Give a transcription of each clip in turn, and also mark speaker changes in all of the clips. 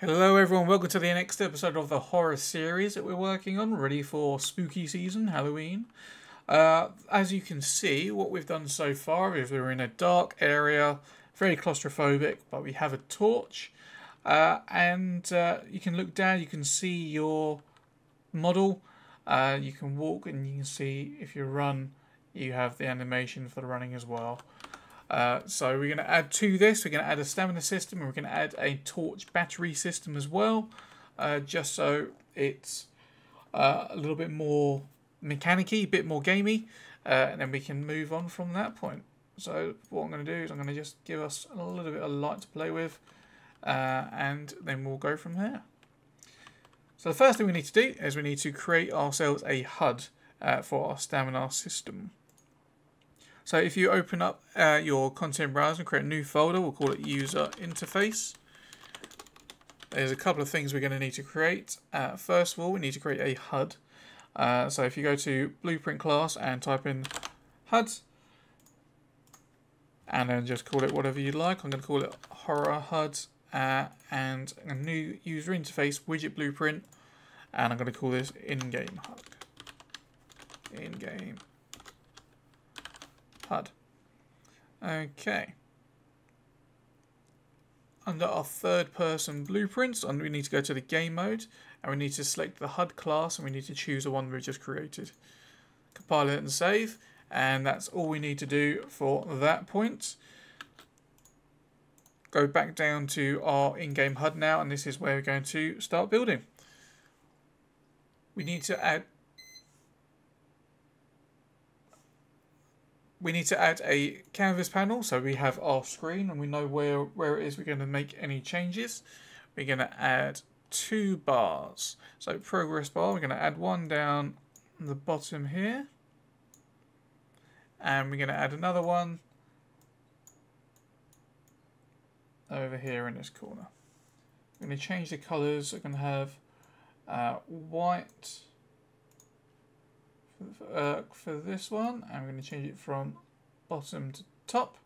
Speaker 1: Hello everyone, welcome to the next episode of the horror series that we're working on, ready for spooky season, Halloween. As you can see, what we've done so far is we're in a dark area, very claustrophobic, but we have a torch. And you can look down, you can see your model. You can walk and you can see if you run, you have the animation for the running as well. So we're going to add to this, we're going to add a stamina system and we're going to add a torch battery system as well, just so it's a little bit more mechanic-y, a bit more gamey, and then we can move on from that point. So what I'm going to do is I'm going to just give us a little bit of light to play with, and then we'll go from there. So the first thing we need to do is we need to create ourselves a HUD for our stamina system. So if you open up your content browser and create a new folder, we'll call it user interface. There's a couple of things we're going to need to create. First of all, we need to create a HUD. So if you go to blueprint class and type in HUD, and then just call it whatever you like. I'm going to call it horror HUD, and a new user interface widget blueprint, and I'm going to call this in-game HUD. In-game HUD. Okay. Under our third person blueprints, we need to go to the game mode and we need to select the HUD class and we need to choose the one we just created. Compile it and save, and that's all we need to do for that point. Go back down to our in-game HUD now, and this is where we're going to start building. We need to add a canvas panel, so we have our screen and we know where it is we're going to make any changes. We're going to add 2 bars. So progress bar, we're going to add one down the bottom here. And we're going to add another one over here in this corner. We're going to change the colours. We're going to have white for this one, and I'm going to change it from bottom to top.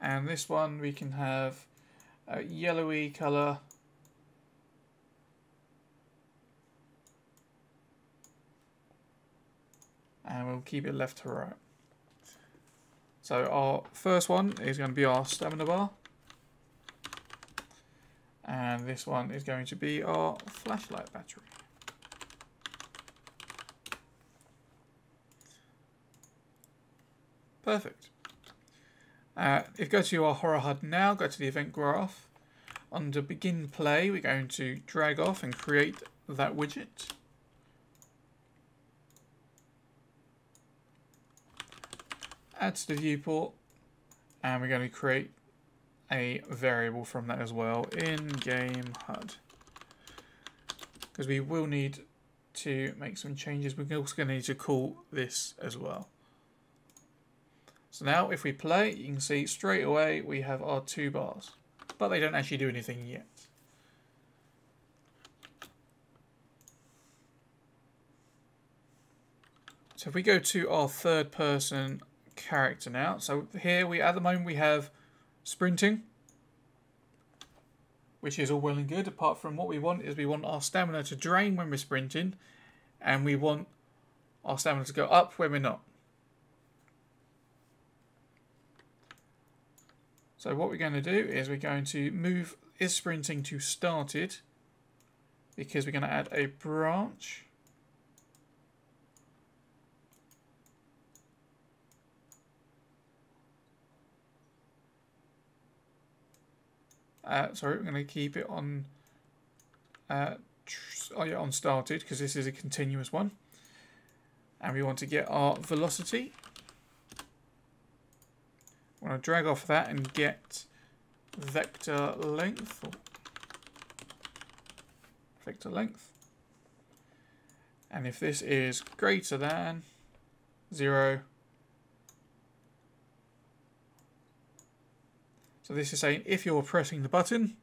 Speaker 1: And this one we can have a yellowy colour, and we'll keep it left to right. So our first one is going to be our stamina bar, and this one is going to be our flashlight battery. Perfect. If you go to your horror HUD now, go to the event graph. Under begin play, we're going to drag off and create that widget. Add to the viewport, and we're going to create a variable from that as well, in-game HUD. Because we will need to make some changes. We're also going to need to call this as well. So now if we play, you can see straight away we have our 2 bars, but they don't actually do anything yet. So if we go to our third person character now, so here at the moment we have sprinting, which is all well and good, apart from what we want is we want our stamina to drain when we're sprinting, and we want our stamina to go up when we're not. So what we're going to do is we're going to move is sprinting to started, because we're going to add a branch. Sorry, we're going to keep it on on started, because this is a continuous one. And we want to get our velocity. I want to drag off that and get vector length. And if this is greater than 0, so this is saying if you're pressing the button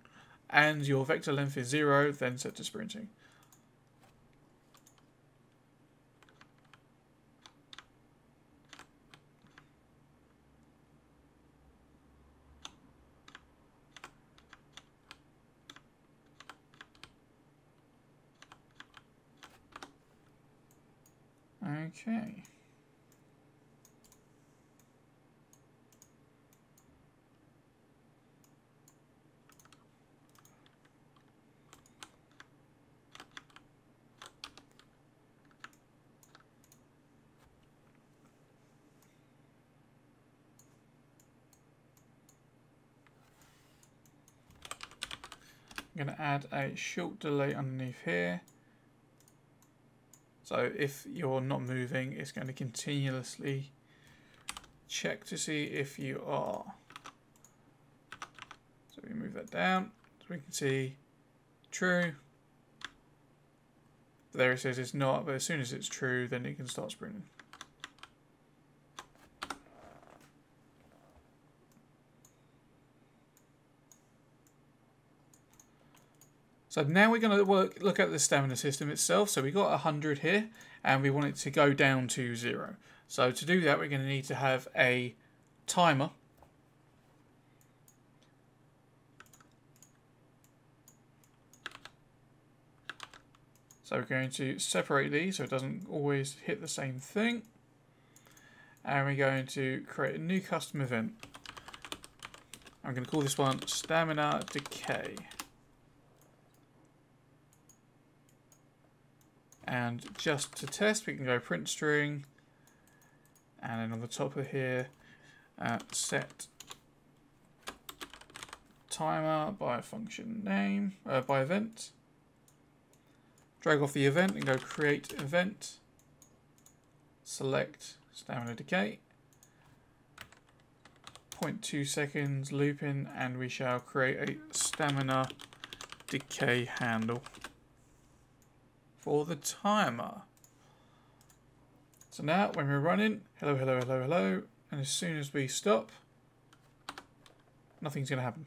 Speaker 1: and your vector length is 0, then set to sprinting. Okay. I'm going to add a short delay underneath here. So if you're not moving, it's going to continuously check to see if you are. So we move that down so we can see true. There it says it's not, but as soon as it's true, then it can start sprinting. So now we're going to look at the stamina system itself. So we got 100 here, and we want it to go down to 0. So to do that, we're going to need to have a timer. So we're going to separate these so it doesn't always hit the same thing. And we're going to create a new custom event. I'm going to call this one Stamina Decay. And just to test, we can go print string, and then on the top of here, set timer by function name, by event. Drag off the event and go create event. Select stamina decay. 0.2 seconds looping, and we shall create a stamina decay handle for the timer. So now when we're running, hello, hello, hello, hello, and as soon as we stop, nothing's going to happen.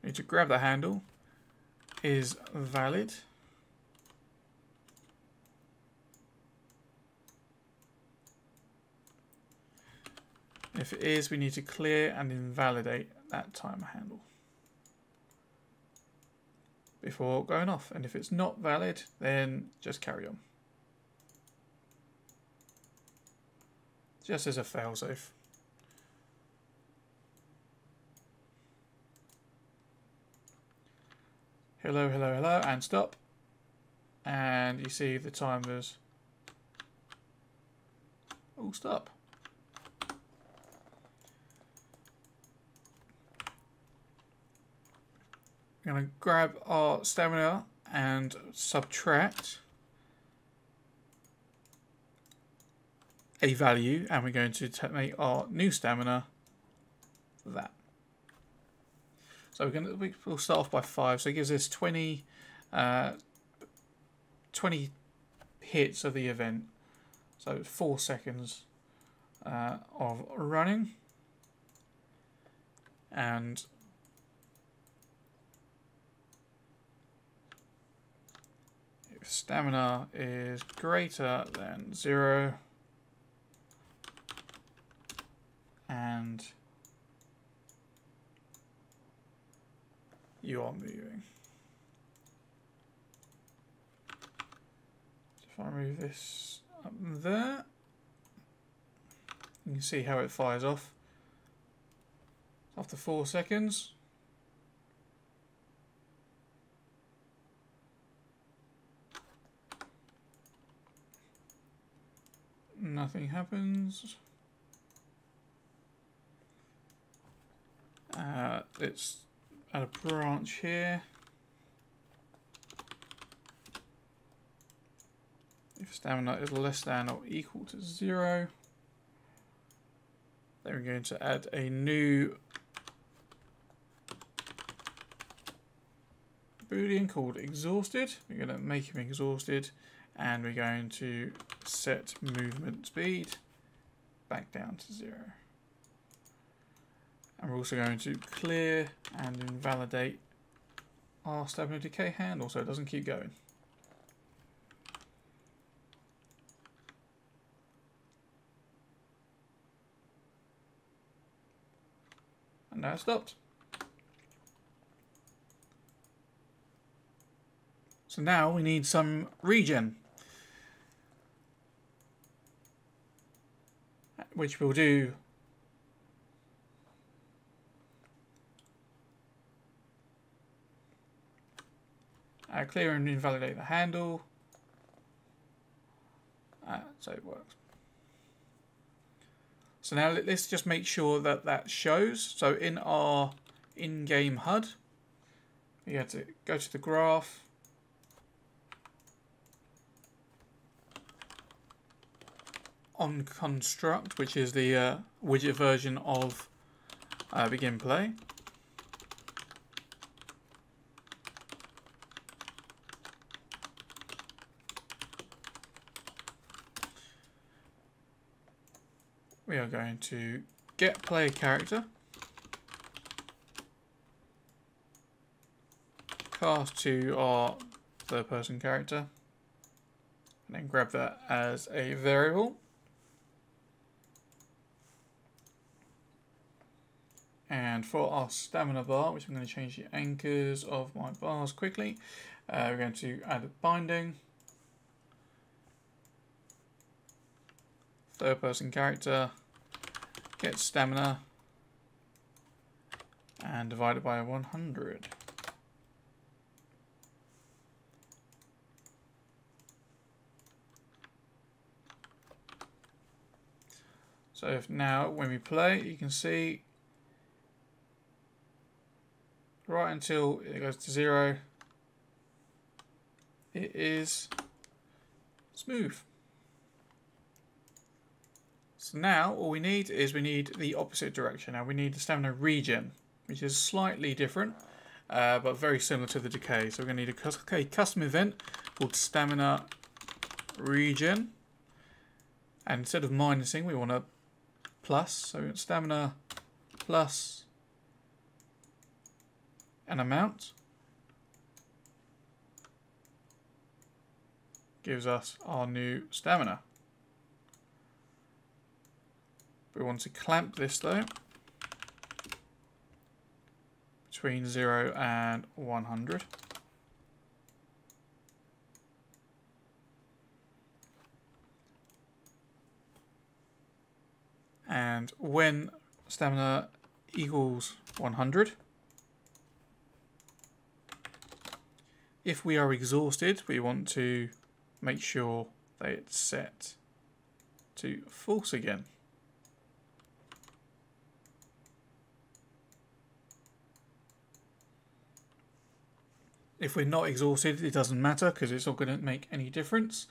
Speaker 1: We need to grab the handle. Is valid. If it is, we need to clear and invalidate that timer handle before going off. And if it's not valid, then just carry on. Just as a failsafe. Hello, hello, hello, and stop. And you see the timers all stop. I'm going to grab our stamina and subtract a value, and we're going to make our new stamina that. So we'll start off by 5, so it gives us 20 hits of the event. So 4 seconds of running, and if stamina is greater than 0 and you are moving. So if I move this up there, you can see how it fires off after 4 seconds. Nothing happens. It's at a branch here. If stamina is less than or equal to 0, then we're going to add a new boolean called exhausted. We're going to make him exhausted, and we're going to set movement speed back down to 0. And we're also going to clear and invalidate our stamina decay handle so it doesn't keep going. And now it's stopped. So now we need some regen. which we'll do clear and invalidate the handle. So it works. So now let's just make sure that that shows. So in our in-game HUD, we have to go to the graph, on construct, which is the widget version of begin play. We are going to get player character, cast to our third person character, and then grab that as a variable. And for our stamina bar, which I'm going to change the anchors of my bars quickly, we're going to add a binding. Third person character, get stamina, and divide it by 100. So if now when we play, you can see right until it goes to 0, it is smooth. So now all we need is the opposite direction. Now we need the stamina regen, which is slightly different, but very similar to the decay. So we're going to need a custom event called stamina regen, and instead of minusing, we want a plus. So we want stamina plus an amount gives us our new stamina. We want to clamp this though between 0 and 100. And when stamina equals 100, if we are exhausted, we want to make sure that it's set to false again. If we're not exhausted, it doesn't matter because it's not going to make any difference.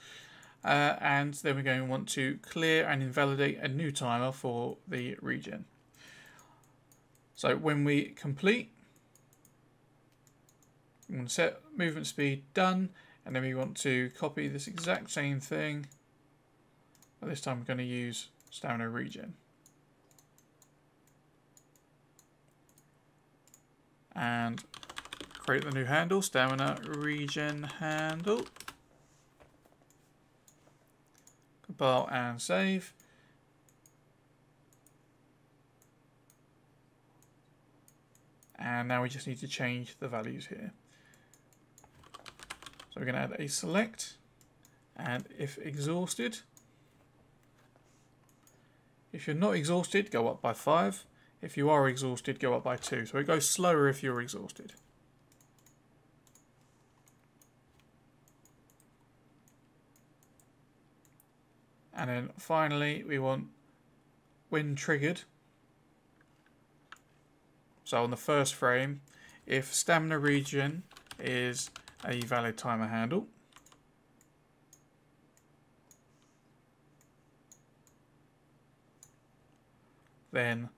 Speaker 1: And then we're going to want to clear and invalidate a new timer for the regen. So when we complete, we want to set movement speed done, and then we want to copy this exact same thing. But this time we're going to use stamina regen. And create the new handle, stamina regen handle. Compile and save. And now we just need to change the values here. So we're going to add a select, and if exhausted, if you're not exhausted, go up by 5. If you are exhausted, go up by 2. So it goes slower if you're exhausted. And then finally, we want when triggered. So on the first frame, if stamina regen is a valid timer handle, then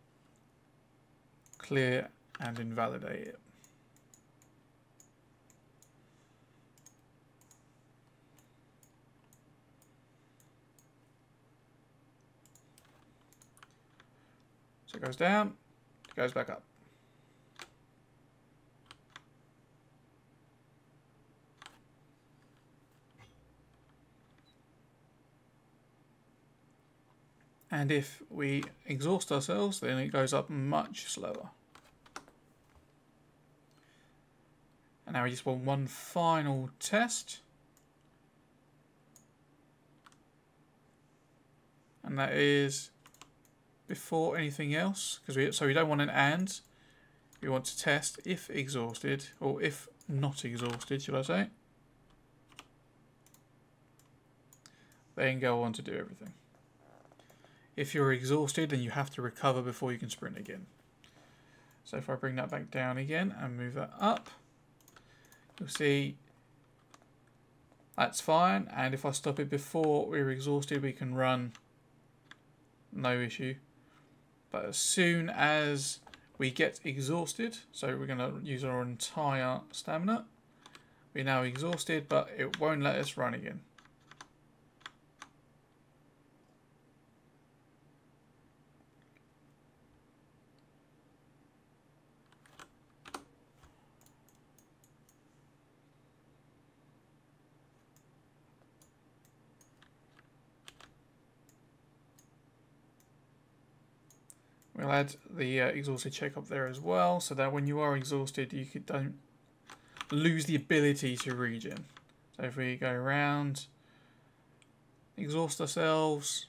Speaker 1: clear and invalidate it. So it goes down, it goes back up. And if we exhaust ourselves, then it goes up much slower. And now we just want one final test. And that is before anything else, because we don't want an and. We want to test if exhausted, or if not exhausted, should I say. Then go on to do everything. If you're exhausted, then you have to recover before you can sprint again. So if I bring that back down again and move that up, you'll see that's fine. And if I stop it before we're exhausted, we can run, no issue. But as soon as we get exhausted, so we're going to use our entire stamina, we're now exhausted, but it won't let us run again. We'll add the exhausted check up there as well, so that when you are exhausted, you don't lose the ability to regen. So if we go around, exhaust ourselves,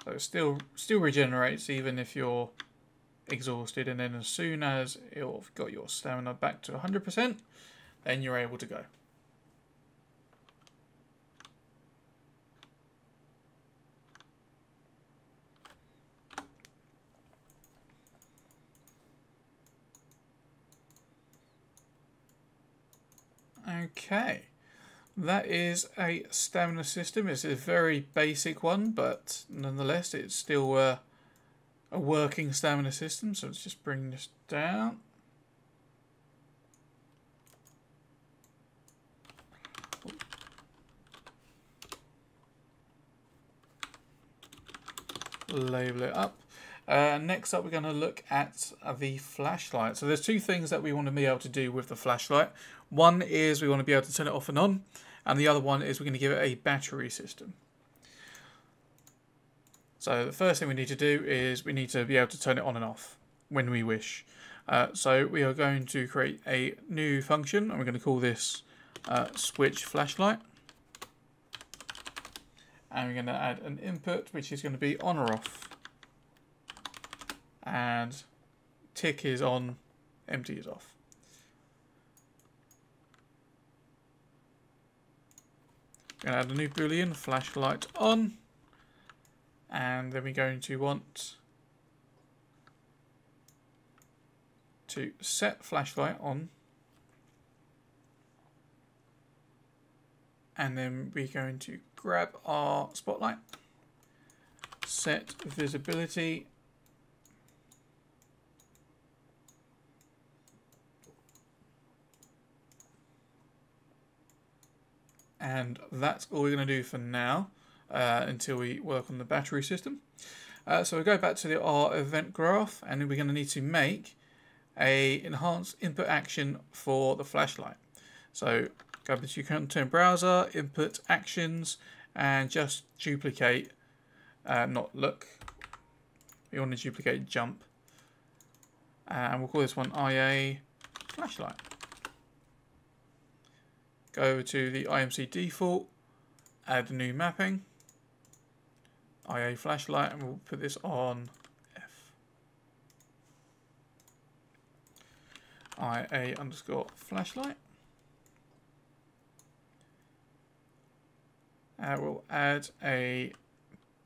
Speaker 1: so it still regenerates even if you're exhausted, and then as soon as you've got your stamina back to 100%, then you're able to go. Okay, that is a stamina system. It's a very basic one, but nonetheless it's still a working stamina system. So let's just bring this down. Label it up. Next up, we're going to look at the flashlight. So there's two things that we want to be able to do with the flashlight. One is we want to be able to turn it off and on, and the other one is we're going to give it a battery system. So the first thing we need to do is we need to be able to turn it on and off when we wish. So we are going to create a new function, and we're going to call this switch flashlight. And we're going to add an input, which is going to be on or off. And tick is on, empty is off. We're going to add a new boolean, flashlight on. And then we're going to want to set flashlight on. And then we're going to grab our spotlight, set visibility, and that's all we're going to do for now until we work on the battery system. So we'll go back to our event graph, and we're going to need to make a enhanced input action for the flashlight. So go to your content browser, input actions, and just duplicate, not look. We want to duplicate jump. And we'll call this one IA flashlight. Go over to the IMC default, add a new mapping, IA flashlight, and we'll put this on F. IA underscore flashlight. We'll add a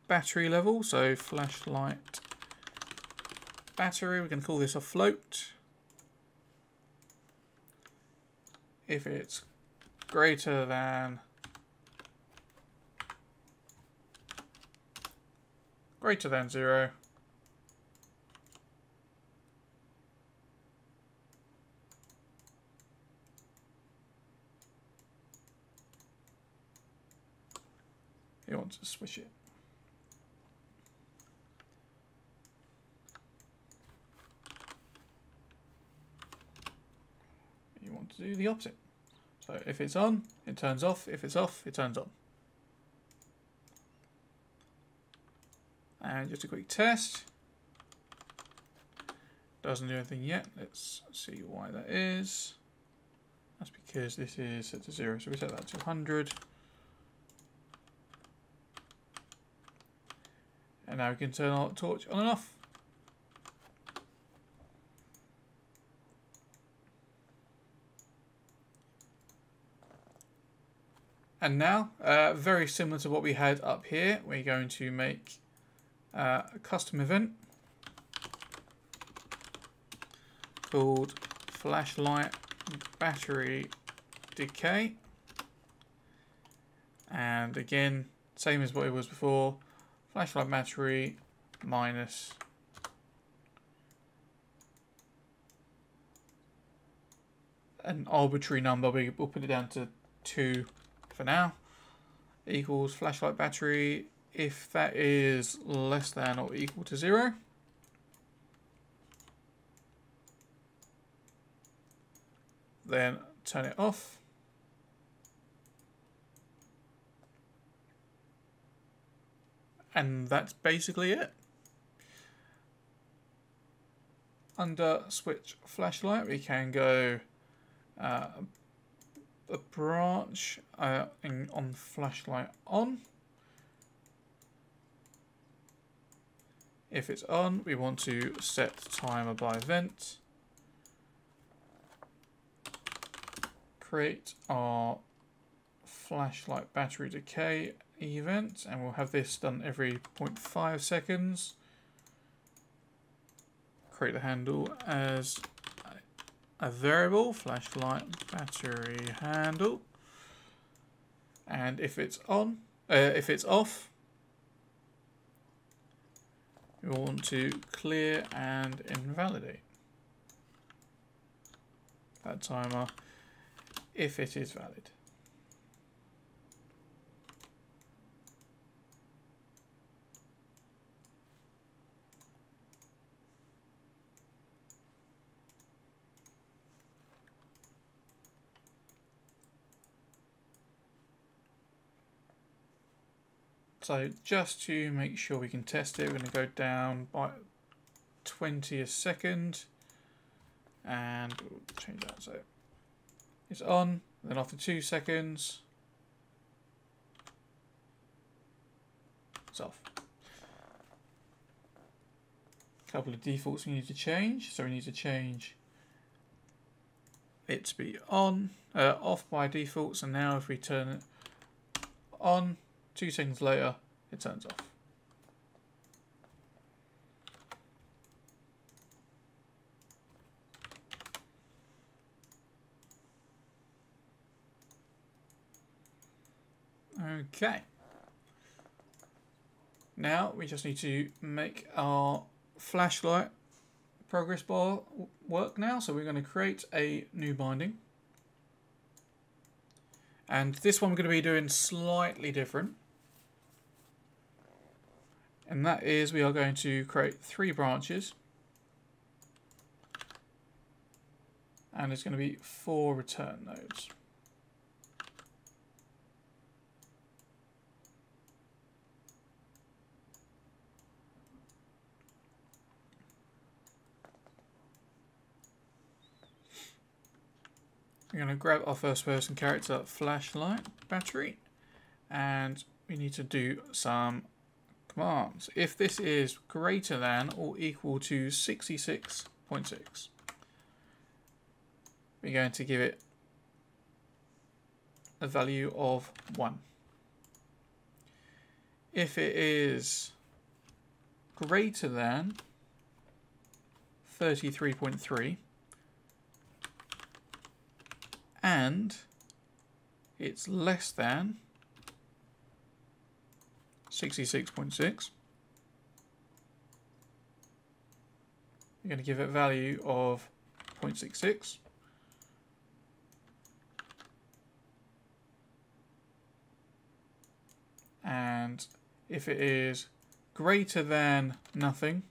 Speaker 1: battery level, so flashlight battery. We can call this a float. If it's greater than 0, you want to switch it. You want to do the opposite. So if it's on, it turns off. If it's off, it turns on. And just a quick test. Doesn't do anything yet. Let's see why that is. That's because this is set to 0. So we set that to 100. And now we can turn our torch on and off. And now, very similar to what we had up here, we're going to make a custom event called flashlight battery decay. And again, same as what it was before, flashlight battery minus an arbitrary number. We'll put it down to 2 for now, equals flashlight battery. If that is less than or equal to 0, then turn it off. And that's basically it. Under switch flashlight, we can go a branch on flashlight on. If it's on, we want to set timer by event. Create our flashlight battery decay event, and we'll have this done every 0.5 seconds. Create the handle as a variable, flashlight battery handle, and if it's on, if it's off, we want to clear and invalidate that timer if it is valid. So just to make sure we can test it, we're going to go down by 20 a second, and we'll change that so it's on. Then after 2 seconds, it's off. A couple of defaults we need to change. So we need to change it to be on, off by default. So now if we turn it on, 2 seconds later, it turns off. Okay. Now we just need to make our flashlight progress bar work now. So we're going to create a new binding. And this one we're going to be doing slightly different. And that is, we are going to create 3 branches. And there's going to be 4 return nodes. We're going to grab our first person character flashlight battery, and we need to do some commands. If this is greater than or equal to 66.6, we're going to give it a value of 1. If it is greater than 33.3 and it's less than 66.6, you're going to give it a value of 0.66. And if it is greater than nothing,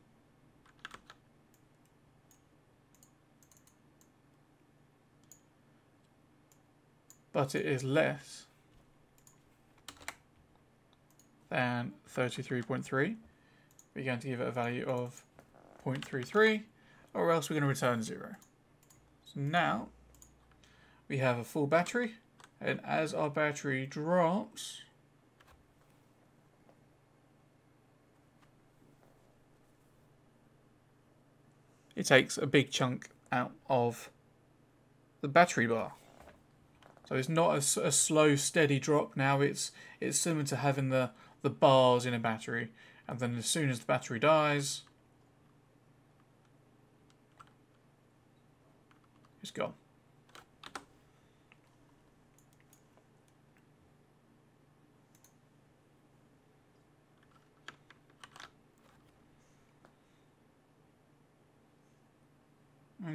Speaker 1: but it is less than 33.3, we're going to give it a value of 0.33, or else we're going to return 0. So now we have a full battery, and as our battery drops, it takes a big chunk out of the battery bar. So it's not a slow, steady drop now. It's similar to having the bars in a battery, and then as soon as the battery dies, it's gone.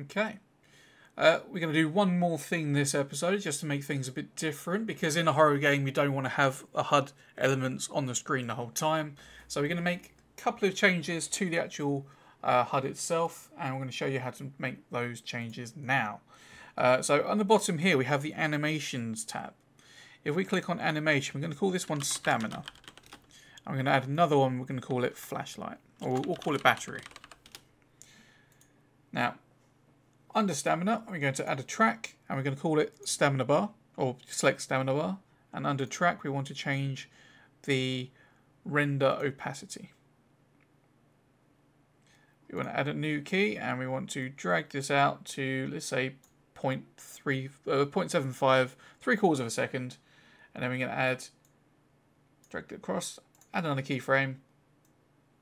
Speaker 1: Okay. We're going to do one more thing this episode just to make things a bit different, because in a horror game we don't want to have a HUD elements on the screen the whole time. So we're going to make a couple of changes to the actual HUD itself, and we're going to show you how to make those changes now. So on the bottom here we have the animations tab. If we click on animation, we're going to call this one stamina. I'm going to add another one, we're going to call it flashlight, or we'll call it battery. Now, under stamina, we're going to add a track, and we're going to call it stamina bar, or select stamina bar. And under track, we want to change the render opacity. We want to add a new key, and we want to drag this out to, let's say, 0.75, 3/4 of a second. And then we're going to drag it across, add another keyframe,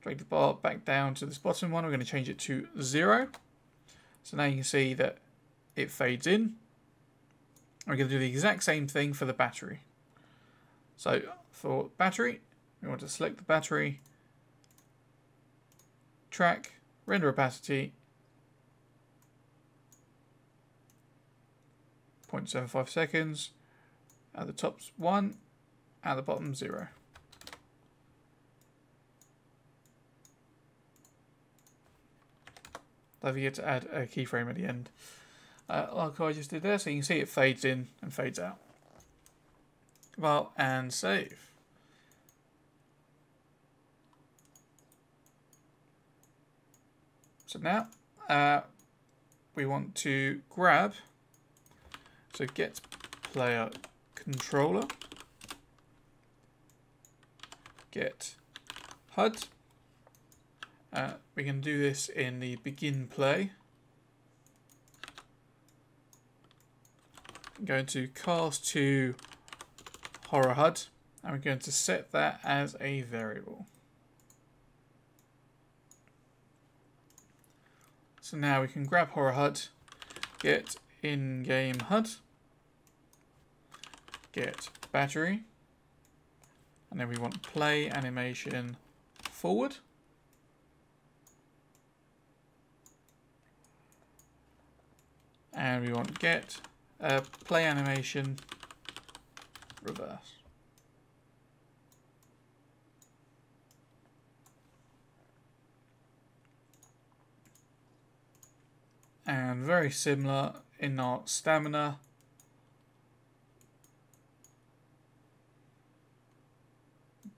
Speaker 1: drag the bar back down to this bottom one. We're going to change it to 0. So now you can see that it fades in. We're going to do the exact same thing for the battery. So for battery, we want to select the battery, track, render opacity, 0.75 seconds, at the top's 1, at the bottom 0. Don't forget to add a keyframe at the end, like I just did there, so you can see it fades in and fades out. Well, and save. So now we want to grab, so get player controller, get HUD. We can do this in the begin play. I'm going to cast to horror HUD, and we're going to set that as a variable. So now we can grab horror HUD, get in-game HUD, get battery, and then we want play animation forward. And we want get play animation reverse. And very similar in our stamina.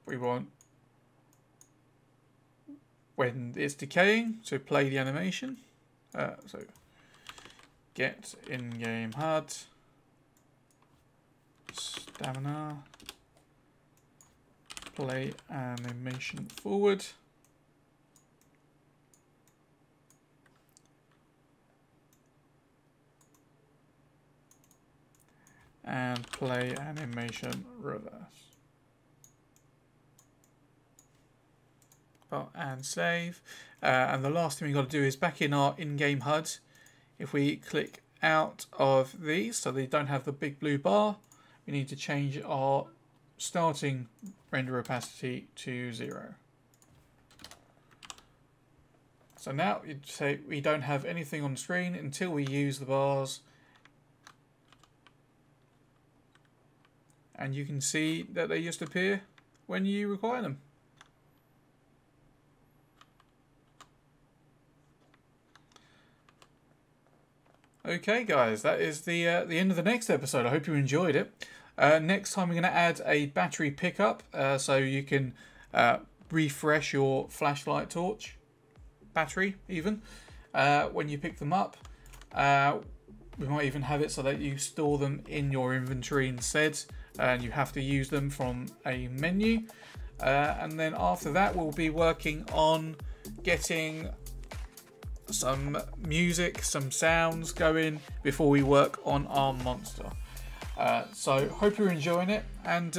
Speaker 1: We want when it's decaying, so play the animation. So get in-game HUD, stamina, play animation forward, and play animation reverse. Oh, and save. And the last thing we've got to do is back in our in-game HUD. If we click out of these so they don't have the big blue bar, we need to change our starting render opacity to 0. So now you'd say we don't have anything on the screen until we use the bars. And you can see that they just appear when you require them. Okay guys, that is the end of the next episode. I hope you enjoyed it. Next time we're going to add a battery pickup so you can refresh your flashlight torch, battery even, when you pick them up. We might even have it so that you store them in your inventory instead, and you have to use them from a menu. And then after that we'll be working on getting some music, some sounds going before we work on our monster. So hope you're enjoying it, and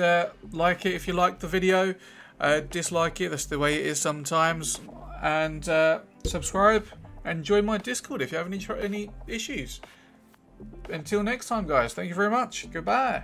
Speaker 1: like it if you like the video, dislike it, that's the way it is sometimes, and subscribe and join my Discord if you have any issues. Until next time guys, thank you very much, goodbye.